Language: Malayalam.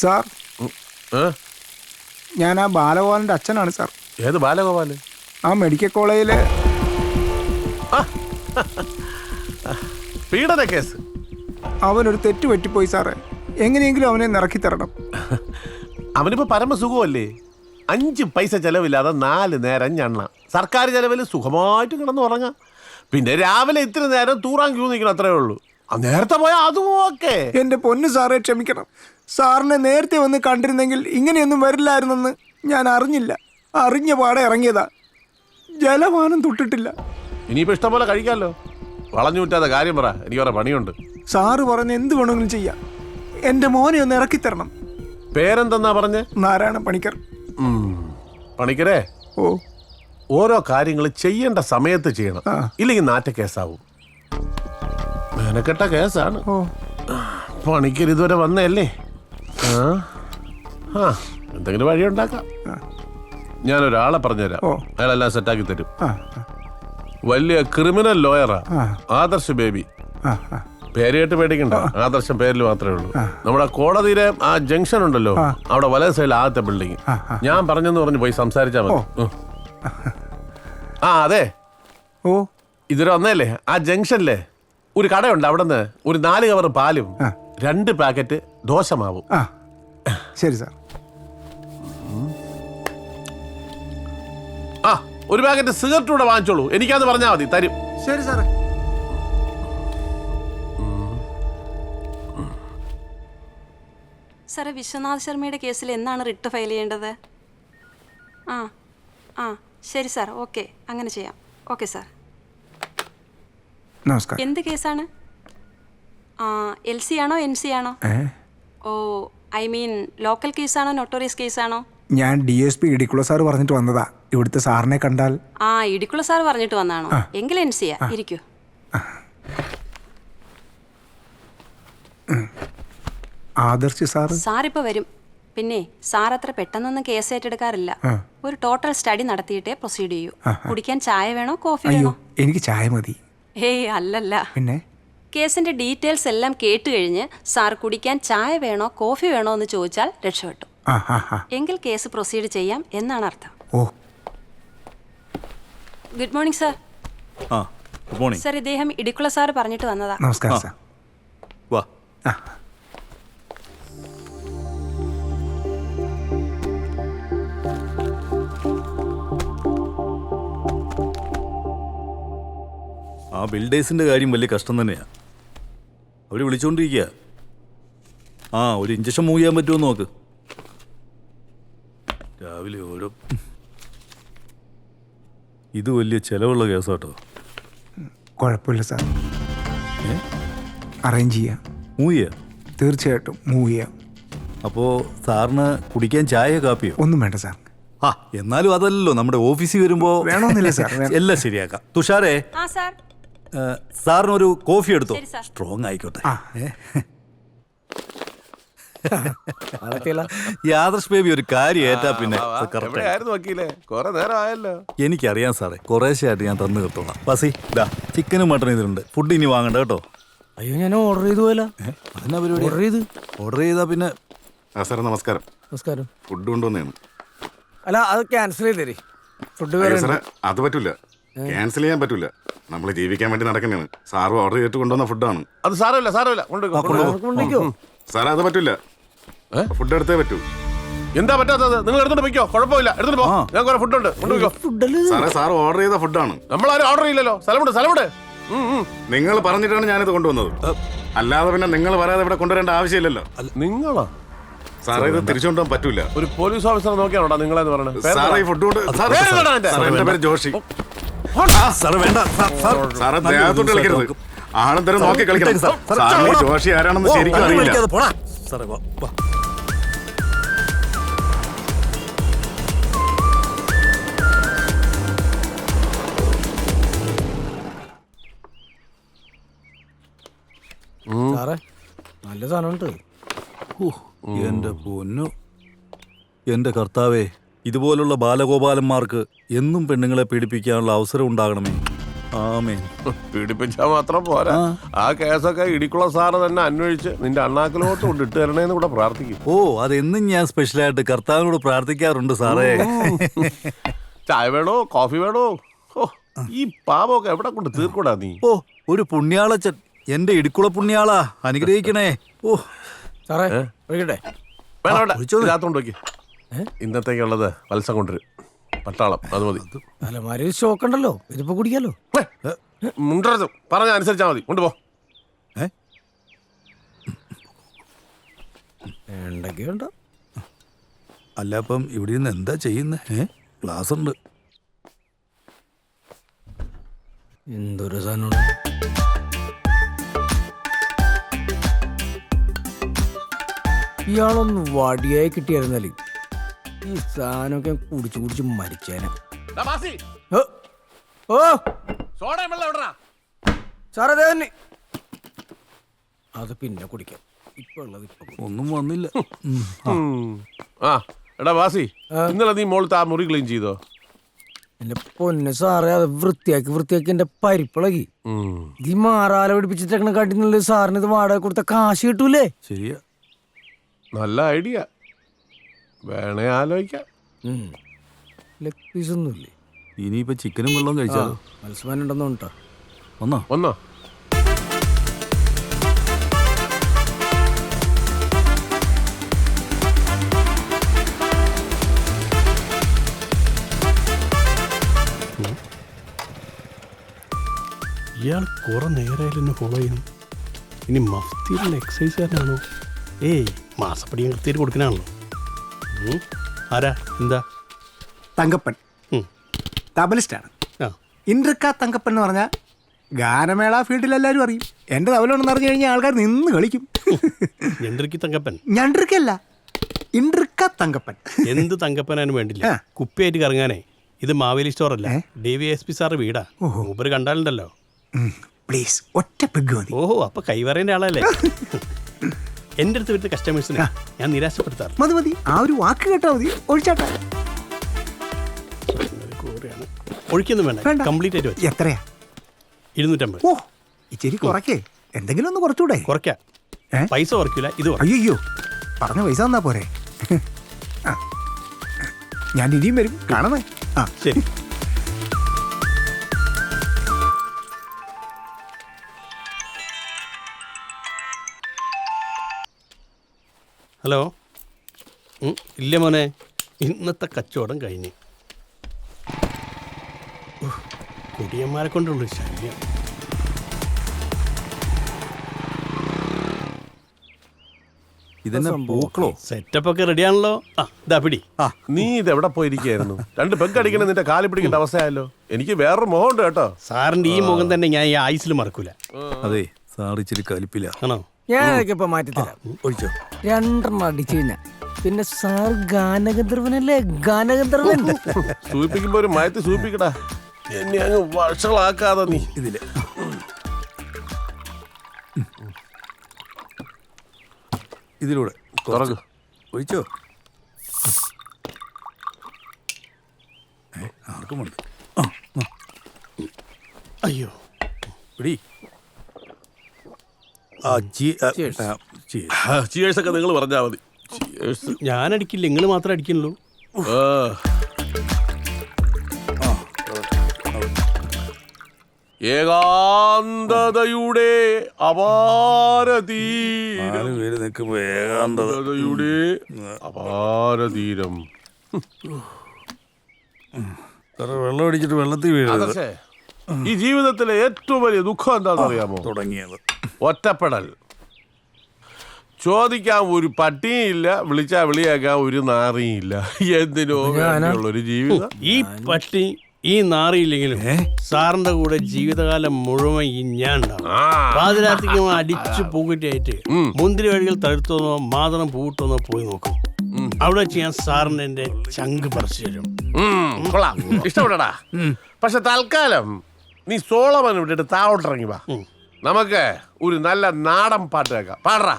സാർ, ഞാൻ ആ ബാലഗോപാലിന്റെ അച്ഛനാണ് സാർ. ഏത് ബാലഗോപാല്? ആ മെഡിക്കൽ കോളേജിലെ പീഡന കേസ്. അവനൊരു തെറ്റ് പറ്റിപ്പോയി സാറേ. എങ്ങനെയെങ്കിലും അവനെ നിറക്കി തരണം. അവനിപ്പോ പരമസുഖമല്ലേ? 5 പൈസ ചെലവില്ലാതെ 4 നേരം ഞണ്ണ. സർക്കാർ ചെലവിൽ സുഖമായിട്ട് കിടന്ന് ഉറങ്ങാം. പിന്നെ രാവിലെ ഇത്തിരി നേരം തൂറാൻ ക്യൂ നിൽക്കണം, അത്രേ ഉള്ളൂ. നേരത്തെ പോയാൽ അതും ഓക്കെ. എന്റെ പൊന്നു സാറേ, ക്ഷമിക്കണം. സാറിനെ നേരത്തെ വന്ന് കണ്ടിരുന്നെങ്കിൽ ഇങ്ങനെയൊന്നും വരില്ലായിരുന്നെന്ന് ഞാൻ അറിഞ്ഞില്ല. അറിഞ്ഞ പാടെ ഇറങ്ങിയതാ. ജലപാനം തൊട്ടിട്ടില്ല. ഇനിയിപ്പോ ഇഷ്ടം പോലെ കഴിക്കാമല്ലോ. വളഞ്ഞുവിറ്റാതെ കാര്യം പറ, എനിക്ക് വേറെ പണിയുണ്ട്. സാറ് പറഞ്ഞ് എന്ത് വേണമെങ്കിലും ചെയ്യാം. എന്റെ മോനെ ഒന്ന് ഇറക്കി തരണം. പേരെന്തെന്നാ പറഞ്ഞ്? നാരായണ പണിക്കർ. പണിക്കരേ, ഓരോ കാര്യങ്ങൾ ചെയ്യേണ്ട സമയത്ത് ചെയ്യണം, ഇല്ലെങ്കിൽ നാറ്റ കേസാവും. മെനക്കെട്ട കേസാണ്. പണിക്കർ ഇതുവരെ വന്നല്ലേ? എന്തെങ്കിലും വഴി ഉണ്ടാക്കാം. ഞാനൊരാളെ പറഞ്ഞുതരാം, അയാളെല്ലാം സെറ്റാക്കി തരും. വലിയ ക്രിമിനൽ ലോയറാ, ആദർശ് ബേബി. പേര് കേട്ട് പേടിക്കണ്ട, ആദർശം പേരിൽ മാത്രമേ ഉള്ളൂ. നമ്മുടെ കോടതിയിലെ ആ ജംഗ്ഷൻ ഉണ്ടല്ലോ, അവിടെ വലത് സൈഡിൽ ആദ്യത്തെ ബിൽഡിങ്. ഞാൻ പറഞ്ഞെന്ന് പറഞ്ഞു പോയി സംസാരിച്ചാൽ മതി. അതെ, ഇതുവരെ വന്നല്ലേ? ആ ജംഗ്ഷനിലെ ഒരു കടയുണ്ട്, അവിടെ നിന്ന് ഒരു 4 കവർ പാലും 2 പാക്കറ്റ് ദോശമാവും. ശരി സാർ. ഒരു പാക്കറ്റ് സിഗരറ്റ് കൂടെ വാങ്ങിച്ചോളൂ, എനിക്കാന്ന് പറഞ്ഞാൽ മതി, തരും. ശരി സാറേ. സാറേ, വിശ്വനാഥ് ശർമ്മയുടെ കേസിൽ എന്നാണ് റിട്ട് ഫയൽ ചെയ്യേണ്ടത്? ശരി സാർ, ഓക്കെ, അങ്ങനെ ചെയ്യാം. Okay sir. നമസ്കാരം. എന്ത് കേസാണ്? LC ആണോ NC ആണോ? ഐ മീൻ ലോക്കൽ കേസാണോ നൊട്ടോറിയസ് കേസാണോ? ഞാൻ DSP ഇടിക്കുള്ള സാർ പറഞ്ഞിട്ട് വന്നതാ. ഇവിടുത്തെ സാറിനെ കണ്ടാൽ. ഇടിക്കുള്ള സാർ പറഞ്ഞിട്ട് വന്നാണോ? എങ്കിൽ NC ഇരിക്കൂ. ആദർശ് സാർ ഇപ്പൊ വരും. പിന്നെ സാർ അത്ര പെട്ടെന്നൊന്നും കേസ് ഏറ്റെടുക്കാറില്ല. ഒരു ടോട്ടൽ സ്റ്റഡി നടത്തിയിട്ടേ പ്രൊസീഡ് ചെയ്യൂ. കുടിക്കാൻ ചായ വേണോ കോഫി വേണോ? എനിക്ക് ചായ മതി. അല്ലല്ല, പിന്നെ കേസിന്റെ ഡീറ്റെയിൽസ് എല്ലാം കേട്ട് കഴിഞ്ഞ് സാർ കുടിക്കാൻ ചായ വേണോ കോഫി വേണോ എന്ന് ചോദിച്ചാൽ രക്ഷപ്പെട്ടു. എങ്കിൽ കേസ് പ്രൊസീഡ് ചെയ്യാം എന്നാണ് അർത്ഥം. Good morning sir. Good morning sir, ഇദ്ദേഹം ഇടിക്കുള്ള സാർ പറഞ്ഞിട്ട് വന്നതാ. നമസ്കാരം സാർ. വാ. ആ ബിൽഡേഴ്സിന്റെ കാര്യം വലിയ കഷ്ടം തന്നെയാ. അവർ വിളിച്ചോണ്ടിരിക്കുക. ഒരു ഇഞ്ചക്ഷൻ മൂവ് ചെയ്യാൻ പറ്റുമോ നോക്ക്. രാവിലെ ഓരോ ഇത് വലിയ ചെലവുള്ള കേസാട്ടോ. കുഴപ്പമില്ല സാർ, അറേഞ്ച് ചെയ്യാം. മൂവ് ചെയ്യാം? തീർച്ചയായിട്ടും മൂവ് ചെയ്യാം. അപ്പോ സാറിന് കുടിക്കാൻ ചായ കാപ്പിയോ? ഒന്നും വേണ്ട സാർ. എന്നാലും അതല്ലല്ലോ, നമ്മുടെ ഓഫീസിൽ വരുമ്പോ വേണമെന്നില്ല സാർ. എല്ലാം ശരിയാക്കാം. തുഷാരേ, സാറിനൊരു കോഫി എടുത്തോ, സ്ട്രോങ് ആയിക്കോട്ടെ. യാദർശ് ബേബി ഒരു കാര്യം ഏറ്റാ പിന്നെ എനിക്കറിയാം സാറേ. കുറേശ്ശെയായിട്ട് ഞാൻ തന്നു കിട്ടോളാം. പസി, ചിക്കനും മട്ടനും ഇതിലുണ്ട്. ഫുഡ് ഇനി വാങ്ങണ്ട കേട്ടോ. അയ്യോ, ഞാൻ ഓർഡർ ചെയ്തു പോയല്ലോ. അതിനാ പരിപാടി? ഓർഡർ ചെയ്താ പിന്നെ. സാറേ നമസ്കാരം. നമസ്കാരം. ഫുഡ് കൊണ്ടുവന്നതാണ്. അല്ല, അത് ക്യാൻസൽ ചെയ്തേ. ഫുഡ് സാറേ അത് പറ്റൂല, ക്യാൻസൽ ചെയ്യാൻ പറ്റൂല. നമ്മൾ ജീവിക്കാൻ വേണ്ടി നടക്കുന്നതാണ്. സാറ് ഓർഡർ ചെയ്തിട്ട് കൊണ്ടുവന്ന ഫുഡാണ്. അത് സാരമില്ല, സാരമില്ല, കൊണ്ടിരിക്കോ? സാറേ അത് പറ്റൂല, ഫുഡ് എടുത്തേ പറ്റൂ. എന്താ പറ്റാത്തത്? നിങ്ങൾ എടുത്തോണ്ട് പോയിക്കോ, കുഴപ്പമില്ല, എടുത്തോണ്ട് പോ. ഞാൻ കുറെ ഫുഡ് ഉണ്ട്, കൊണ്ടുപോയിക്കോ. സാറേ സാർ ഓർഡർ ചെയ്ത ഫുഡാണ്. നമ്മളാരും ഓർഡർ ചെയ്യില്ലല്ലോ. സ്ഥലമുണ്ട്. നിങ്ങൾ പറഞ്ഞിട്ടാണ് ഞാനിത് കൊണ്ടുവന്നത്. അല്ലാതെ പിന്നെ നിങ്ങൾ പറയാതെ ഇവിടെ കൊണ്ടുവരേണ്ട ആവശ്യമില്ലല്ലോ. നിങ്ങളോ? സാറേ ഇത് തിരിച്ചുകൊണ്ടുപോകാൻ പറ്റൂല. ഒരു പോലീസ് ഓഫീസർ നോക്കിയാണോ നിങ്ങളെന്ന് പറഞ്ഞത്? സാറേ ഈ ഫുഡ് കൊണ്ട്. എന്റെ പേര് ജോഷി. സാറേ ദേഹത്തോട്ട് കളിക്കരുത്. ആണെന്തരം നോക്കി കളിക്കണം. സാറിന് ജോഷി ആരാണെന്ന് ശരിക്കും അറിയില്ല. സാറേ, നല്ല സാധനമുണ്ട്. എന്റെ പൊന്നു, എന്റെ കർത്താവേ, ഇതുപോലുള്ള ബാലഗോപാലന്മാർക്ക് എന്നും പെണ്ണുങ്ങളെ പീഡിപ്പിക്കാനുള്ള അവസരം ഉണ്ടാകണമേ. ആമേൻ. പീഡിപ്പിച്ചാൽ മാത്രം പോരാ, ആ കേസൊക്കെ ഇടിക്കുള്ള സാറ് തന്നെ അന്വേഷിച്ച് നിന്റെ അണ്ണാക്കിലോട്ട് കൊണ്ട് ഇട്ട് തരണേന്ന് കൂടെ പ്രാർത്ഥിക്കും. ഓ അതെന്നും ഞാൻ സ്പെഷ്യലായിട്ട് കർത്താവിനോട് പ്രാർത്ഥിക്കാറുണ്ട് സാറേ. ചായ വേണോ കോഫി വേണോ? ഓ ഈ പാപമൊക്കെ എവിടെ കൊണ്ട് തീർക്കൂടാ നീ? ഓ ഒരു പുണ്യാളച്ചൻ, എന്റെ ഇടുക്കുള പുണ്യാളാ, അനുഗ്രഹിക്കണേ. ഓ സാറേ ഒഴിക്കട്ടെ? വേണ്ട വേണ്ട, ഇതിനകത്തോണ്ട് വയ്ക്ക്. ഇന്നത്തേക്കുള്ളത് വത്സം കൊണ്ടുവരും. പട്ടാളം അത് മതി. അലമാരി സ്റ്റോക്ക് ഉണ്ടല്ലോ, ഇതിപ്പോ കുടിക്കാലോ. മുണ്ടരുത്, പറഞ്ഞ അനുസരിച്ചാ മതി. കൊണ്ടുപോ. വേണ്ടൊക്കെയുണ്ടോ? അല്ല അപ്പം ഇവിടെ നിന്ന് എന്താ ചെയ്യുന്നേ? ക്ലാസ് ഉണ്ട്. എന്തൊരു സാധനമാണ്. ഇയാളൊന്ന് വടിയായി കിട്ടിയായിരുന്നാല് ഈ സാധനമൊക്കെ കുടിച്ചു കുടിച്ച് മരിച്ചേനെ. ഓ ഓ സാറേ തന്നെ അത് പിന്നെ കുടിക്കാം. ഇപ്പൊ ഉള്ളത് ഇപ്പൊ ഒന്നും വന്നില്ല. ആ എടാ വാസി, ഇന്നലെ നീ മോളത്തെ ആ മുറി ക്ലീൻ ചെയ്തോ? എന്റെ പൊന്നെ സാറേ, അത് വൃത്തിയാക്കി എന്റെ പരിപ്പിളകി. ഈ മാറാല പിടിപ്പിച്ചിട്ടേക്കണ കാട്ടിന്നുള്ളത് സാറിന് ഇത് വാടക കൊടുത്ത കാശ് കിട്ടൂലേ? ശരിയാ, നല്ല ഐഡിയ, വേണേ ആലോചിക്കാം. ലെഗ് പീസ് ഒന്നുമില്ലേ? ഇനിയിപ്പോ ചിക്കനും വെള്ളവും കഴിച്ചാലോ? മത്സ്യമാൻ ഉണ്ടെന്നോ കേട്ടോ. ഒന്നോ ഇയാൾ കുറെ നേരമായാലും എന്നെ ഫോളോ ചെയ്യുന്നു. ഇനി മഫ്തിയിലുള്ള എക്സസൈസുകാരനാണോ? ഏയ് മാസപ്പടി കൃത്യമായിട്ട് കൊടുക്കണാണല്ലോ. ആരാ എന്താ? തങ്കപ്പൻ തബലിസ്റ്റാണ്. ഇൻട്രിക്ക തങ്കപ്പൻ എന്ന് പറഞ്ഞാൽ ഗാനമേള ഫീൽഡിൽ എല്ലാവരും അറിയും. എൻ്റെ തബലുണ്ടെന്ന് അറിഞ്ഞു കഴിഞ്ഞാൽ ആൾക്കാർ നിന്ന് കളിക്കും. ഞണ്ടിരിക്കി തങ്കപ്പൻ? ഞണ്ടിരിക്കല്ല, ഇൻട്രിക്ക തങ്കപ്പൻ. എന്ത് തങ്കപ്പനാനും വേണ്ടില്ല, കുപ്പിയായിട്ട് കറങ്ങാനേ. ഇത് മാവേലി സ്റ്റോർ അല്ല, DVSP സാറ് വീടാ. മൂപ്പര് കണ്ടാലുണ്ടല്ലോ. പ്ലീസ് ഒറ്റ പെഗ് മതി. ഓഹോ, അപ്പൊ കൈവറേന്റെ ആളല്ലേ? എന്റെ അടുത്ത് വരുന്ന കസ്റ്റമേഴ്സിനെ ഞാൻ നിരാശപ്പെടുത്താറ്. മതി മതി, ആ ഒരു വാക്ക് കേട്ടാ മതി. ഒഴിച്ചാട്ടെ. ഒഴിക്കൊന്നും വേണ്ട, കംപ്ലീറ്റ് ആയിട്ട് വെച്ചു. എത്രയാ? 250. ഓ ഇച്ചിരി കുറയ്ക്കേ, എന്തെങ്കിലും ഒന്ന് കുറച്ചുകൂടെ? കുറയ്ക്കാം, പൈസ കുറയ്ക്കില്ല. ഇത് അയ്യോ, പറഞ്ഞ പൈസ തന്നാ പോരെ. ഞാൻ ഇനിയും വരും, കാണുന്നേ. ആ ശരി. ഹലോ. ഇല്ല മോനെ, ഇന്നത്തെ കച്ചവടം കഴിഞ്ഞ്. കുടിയന്മാരെ കൊണ്ടുള്ളൂ ശല്യം. ഇതെന്നെ പൂക്കളോ? സെറ്റപ്പ് ഒക്കെ റെഡിയാണല്ലോ. ആ ഇതാ പിടി. നീ ഇതെവിടെ പോയിരിക്കായിരുന്നു? 2 പെഗ് അടിക്കണ നിന്റെ കാലി പിടിക്കേണ്ട അവസ്ഥയായല്ലോ. എനിക്ക് വേറൊരു മോഹമുണ്ട് കേട്ടോ. സാറിന്റെ ഈ മുഖം തന്നെ ഞാൻ ഈ ആയുസിൽ മറക്കൂല. അതെ, സാർ ഇച്ചിരി കലിപ്പില്ല. ആണോ? ഞാനൊക്കെ ഇപ്പൊ മാറ്റിത്തരാം. ഒഴിച്ചോ? 2 അടിച്ചു കഴിഞ്ഞാ പിന്നെ സാർ ഗാനഗന്ധർവനല്ലേ? ഗാനഗന്ധർവൻ. സൂചിപ്പിക്കുമ്പോ ഒരു മയത്ത് സൂചിപ്പിക്കടാ, എന്നെ അങ്ങ് വഷളാക്കാതെ നീ. ഇതില് ഇതിലൂടെ തുറക്ക്. ഒഴിച്ചോ? ആർക്കും ഉണ്ട്. അയ്യോ പിടി. ചിയേഴ്സ് ഒക്കെ നിങ്ങൾ പറഞ്ഞാൽ മതി. ചിയേഴ്സ്. ഞാൻ അടിക്കില്ല, നിങ്ങൾ മാത്രമേ അടിക്കുന്നുള്ളൂ. ഏകാന്തതയുടെ അപാരതീരതയുടെ അപാരതീരം. വെള്ളം അടിച്ചിട്ട് വെള്ളത്തിൽ വീഴരുത്. ഈ ജീവിതത്തിലെ ഏറ്റവും വലിയ ദുഃഖം എന്താണെന്ന് അറിയാമോ? തുടങ്ങിയത് ഒറ്റപ്പെടൽ. ചോദിക്കാൻ ഒരു പട്ടിയില്ല, വിളിച്ചാ വിളിയാക്കാൻ ഒരു നാറിയില്ല. എന്തിനോ വേണ്ടിയുള്ളൊരു ജീവിതം. ഈ പട്ടി ഈ നാറിയില്ലെങ്കിലും സാറിന്റെ കൂടെ ജീവിതകാലം മുഴുവൻ ഈ ഞാൻ ഉണ്ടാവും. പാതിരാത്രിക്ക് അടിച്ചു പൂക്കുറ്റിയായിട്ട് മുന്തിരി വഴികൾ തടുത്തോന്നോ മാതളം പൂട്ടോന്നോ പോയി നോക്കും. അവിടെ വെച്ച് ഞാൻ സാറിന് എന്റെ ചങ്ക് പറിച്ചു തരും. കൊള്ളാം, ഇഷ്ടപ്പെടടാ. പക്ഷെ തൽക്കാലം നീ സോളമൻ വിട്ടിട്ട് താഴോട്ടിറങ്ങി വാ. നമുക്ക് ഒരു നല്ല നാടൻ പാട്ട് കേൾക്കാം. പാടറാ.